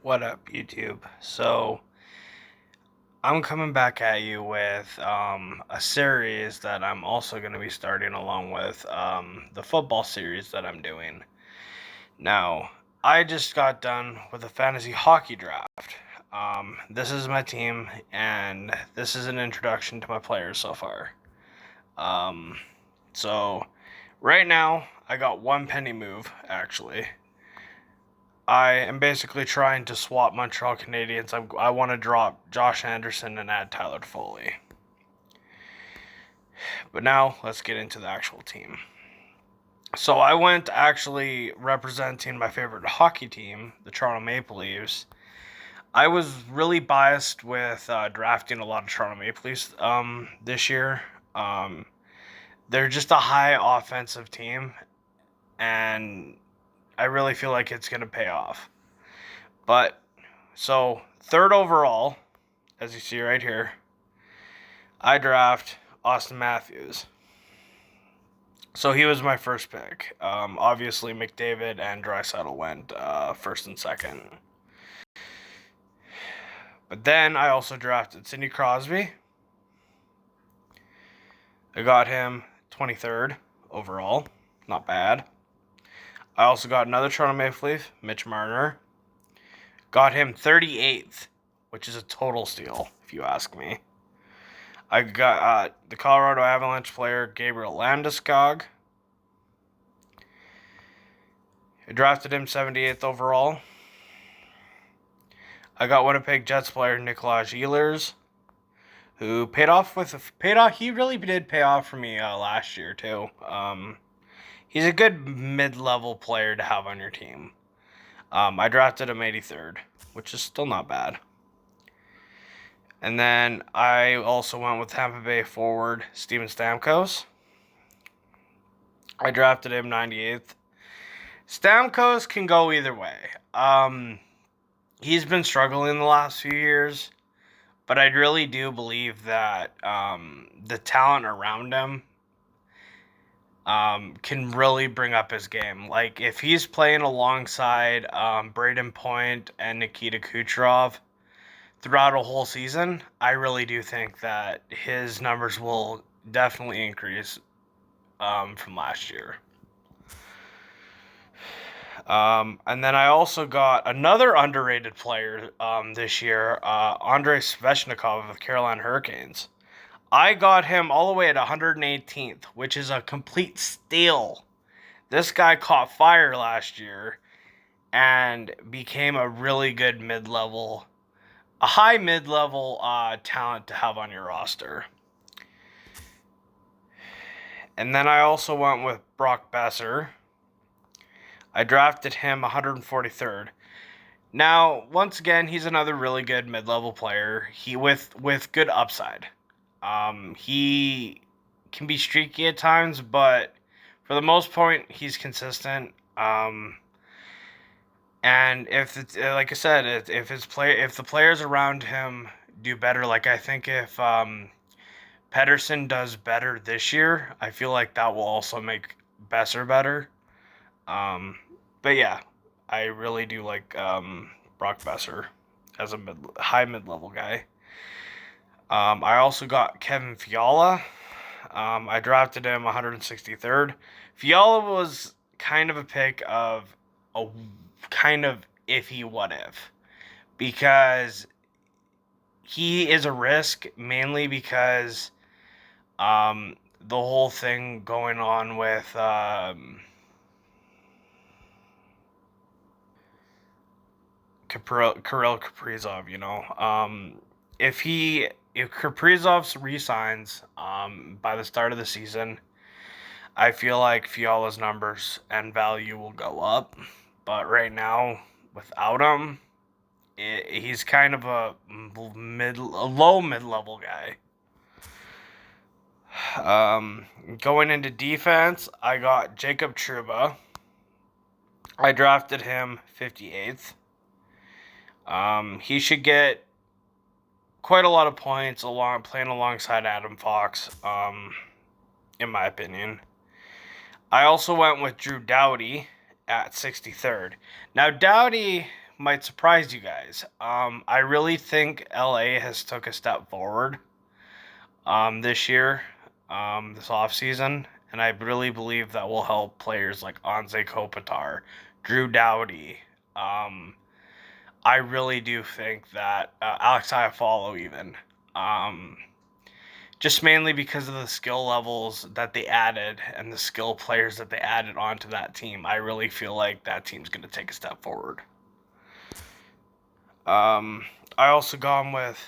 What up, YouTube? So, I'm coming back at you with a series that I'm also going to be starting along with the football series that I'm doing. Now, I just got done with a fantasy hockey draft. This is my team, and this is an introduction to my players so far. Um, so, right now, I got one penny move, actually. I am basically trying to swap Montreal Canadiens. I want to drop Josh Anderson and add Tyler Foley. But now let's get into the actual team. So I went actually representing my favorite hockey team, the Toronto Maple Leafs. I was really biased with drafting a lot of Toronto Maple Leafs this year. Um, they're just a high offensive team, and I really feel like it's going to pay off. But so third overall, as you see right here, I draft Austin Matthews. So he was my first pick. Obviously, McDavid and Draisaitl went first and second. But then I also drafted Sidney Crosby. I got him 23rd overall. Not bad. I also got another Toronto Maple Leaf, Mitch Marner. Got him 38th, which is a total steal, if you ask me. I got the Colorado Avalanche player, Gabriel Landeskog. I drafted him 78th overall. I got Winnipeg Jets player Nikolaj Ehlers, who paid off. He really did pay off for me last year too. He's a good mid-level player to have on your team. I drafted him 83rd, which is still not bad. And then I also went with Tampa Bay forward Steven Stamkos. I drafted him 98th. Stamkos can go either way. He's been struggling the last few years, but I really do believe that the talent around him can really bring up his game. Like, if he's playing alongside Braden Point and Nikita Kucherov throughout a whole season, I really do think that his numbers will definitely increase from last year. And then I also got another underrated player this year, Andrei Svechnikov of Carolina Hurricanes. I got him all the way at 118th, which is a complete steal. This guy caught fire last year and became a really good a high mid-level talent to have on your roster. And then I also went with Brock Boeser. I drafted him 143rd. Now, once again, he's another really good mid-level player. He with good upside. He can be streaky at times, but for the most part, he's consistent. And if it's, like I said, if the players around him do better, like I think if Pedersen does better this year, I feel like that will also make Boeser better. But yeah, I really do like Brock Boeser as a high mid-level guy. I also got Kevin Fiala. I drafted him 163rd. Fiala was kind of a pick of a kind of iffy what if, because he is a risk mainly because the whole thing going on with Kirill Kaprizov, if Kaprizov resigns by the start of the season, I feel like Fiala's numbers and value will go up. But right now, without him, he's kind of a low mid-level guy. Going into defense, I got Jacob Trouba. I drafted him 58th. He should get quite a lot of points playing alongside Adam Fox, in my opinion. I also went with Drew Doughty at 63rd. Now, Doughty might surprise you guys. I really think LA has took a step forward this year, this offseason, and I really believe that will help players like Anze Kopitar, Drew Doughty. I really do think that Alex Iafallo even. Um, just mainly because of the skill levels that they added and the skill players that they added onto that team. I really feel like that team's going to take a step forward. I also gone with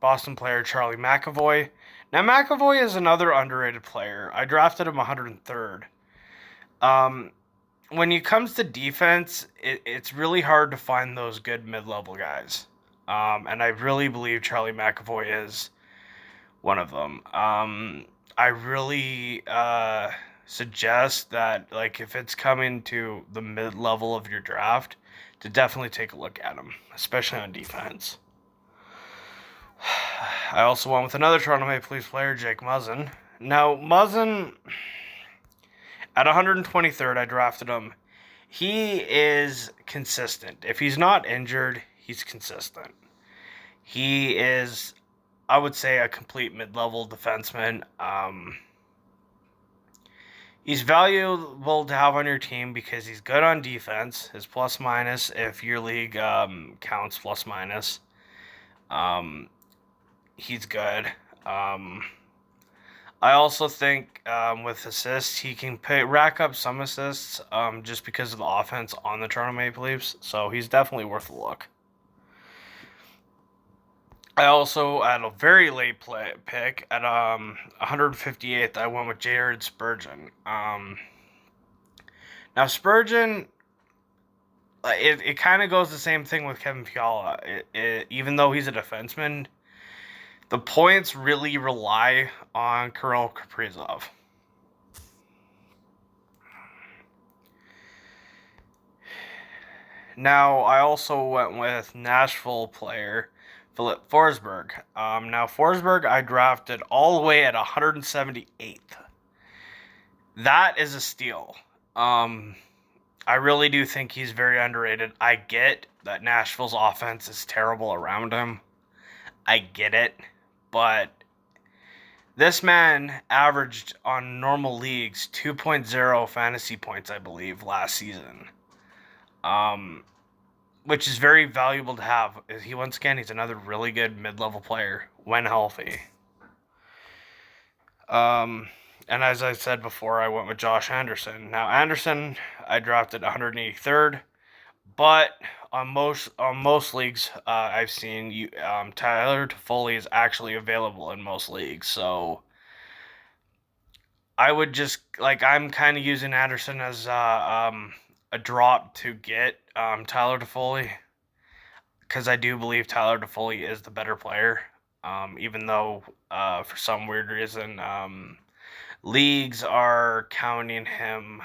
Boston player Charlie McAvoy. Now, McAvoy is another underrated player. I drafted him 103rd. When it comes to defense, it's really hard to find those good mid-level guys. And I really believe Charlie McAvoy is one of them. I really suggest that, like, if it's coming to the mid-level of your draft, to definitely take a look at him, especially on defense. I also went with another Toronto Maple Leafs player, Jake Muzzin. Now, Muzzin, at 123rd, I drafted him. He is consistent. If he's not injured, he's consistent. He is, I would say, a complete mid-level defenseman. He's valuable to have on your team because he's good on defense. His plus-minus, if your league counts plus-minus, he's good. I also think with assists, he can rack up some assists just because of the offense on the Toronto Maple Leafs. So he's definitely worth a look. I also, at a very late pick, at 158th, I went with Jared Spurgeon. Now, Spurgeon, it kind of goes the same thing with Kevin Fiala. Even though he's a defenseman, the points really rely on Kirill Kaprizov. Now, I also went with Nashville player Filip Forsberg. Now, Forsberg, I drafted all the way at 178th. That is a steal. I really do think he's very underrated. I get that Nashville's offense is terrible around him. I get it. But this man averaged on normal leagues 2.0 fantasy points, I believe, last season. Which is very valuable to have. He's another really good mid-level player when healthy. And as I said before, I went with Josh Anderson. Now, Anderson, I drafted 183rd, but on most leagues I've seen, Tyler Toffoli is actually available in most leagues. So I would just, I'm kind of using Anderson as a drop to get Tyler Toffoli, because I do believe Tyler Toffoli is the better player, even though for some weird reason leagues are counting him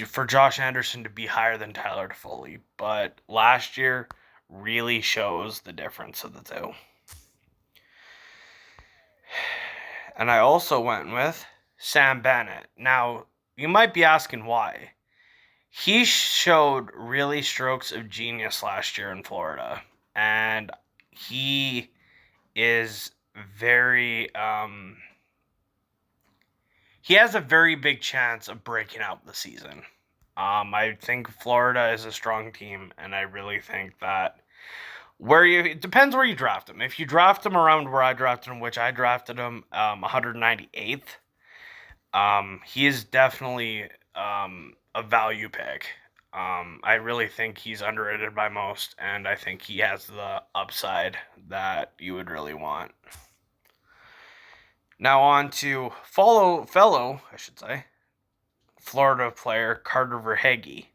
for Josh Anderson to be higher than Tyler Toffoli, but last year really shows the difference of the two. And I also went with Sam Bennett. Now, you might be asking why. He showed really strokes of genius last year in Florida, and he is very he has a very big chance of breaking out the season. I think Florida is a strong team, and I really think that it depends where you draft him. If you draft him around where I drafted him, which I drafted him 198th, he is definitely a value pick. I really think he's underrated by most, and I think he has the upside that you would really want. Now on to fellow, Florida player Carter Verhaeghe.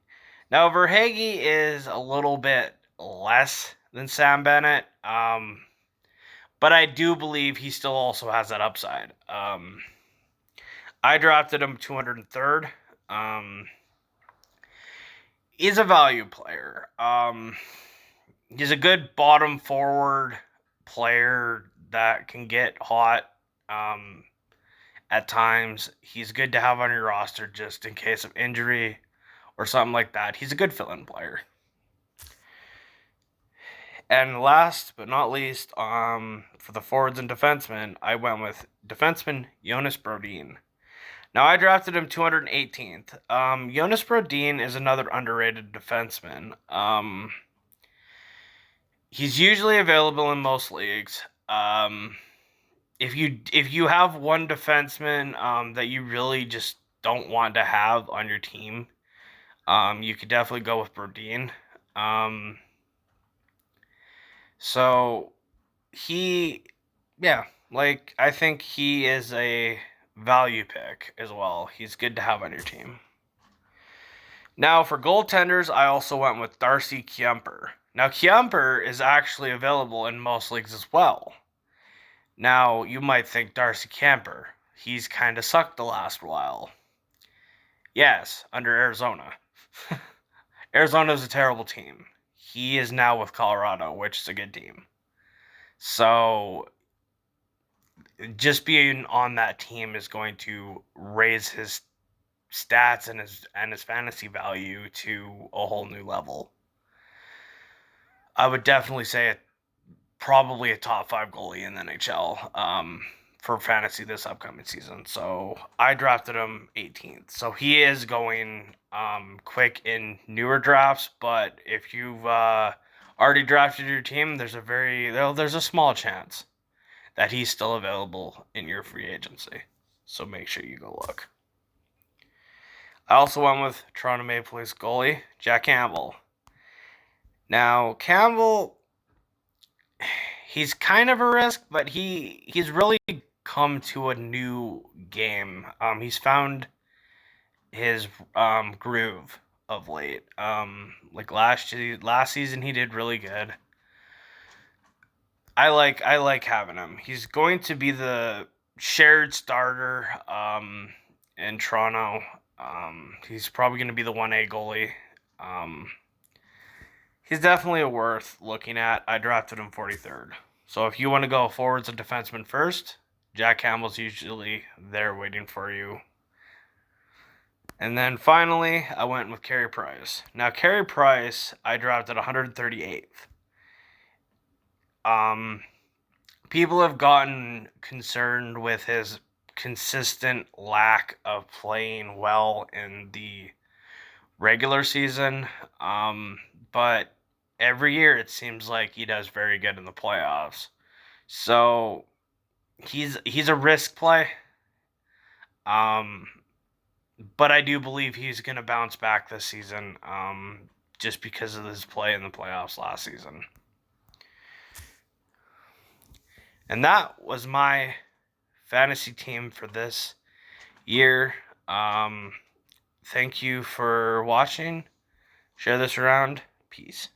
Now Verhaeghe is a little bit less than Sam Bennett, but I do believe he still also has that upside. I drafted him 203rd. He's a value player. He's a good bottom forward player that can get hot at times. He's good to have on your roster just in case of injury or something like that. He's a good fill-in player. And last but not least, for the forwards and defensemen, I went with defenseman Jonas Brodin. Now, I drafted him 218th. Jonas Brodin is another underrated defenseman. He's usually available in most leagues. If you have one defenseman that you really just don't want to have on your team, you could definitely go with Brodin. So I think he is a value pick as well. He's good to have on your team. Now, for goaltenders, I also went with Darcy Kuemper. Now, Kuemper is actually available in most leagues as well. Now, you might think Darcy Kuemper, he's kind of sucked the last while. Yes, under Arizona. Arizona is a terrible team. He is now with Colorado, which is a good team. So, just being on that team is going to raise his stats and his fantasy value to a whole new level. I would definitely say probably a top 5 goalie in the NHL for fantasy this upcoming season. So I drafted him 18th. So he is going quick in newer drafts, but if you've already drafted your team, there's a small chance that he's still available in your free agency. So make sure you go look. I also went with Toronto Maple Leafs goalie Jack Campbell. Now, Campbell, he's kind of a risk, but he's really come to a new game. He's found his groove of late. Like last season, he did really good. I like having him. He's going to be the shared starter in Toronto. He's probably going to be the 1A goalie. He's definitely a worth looking at. I drafted him 43rd. So if you want to go forwards and defensemen first, Jack Campbell's usually there waiting for you. And then finally, I went with Carey Price. Now, Carey Price, I drafted 138th. People have gotten concerned with his consistent lack of playing well in the regular season, but every year it seems like he does very good in the playoffs. So he's a risk play, but I do believe he's going to bounce back this season, just because of his play in the playoffs last season. And that was my fantasy team for this year. Thank you for watching. Share this around. Peace.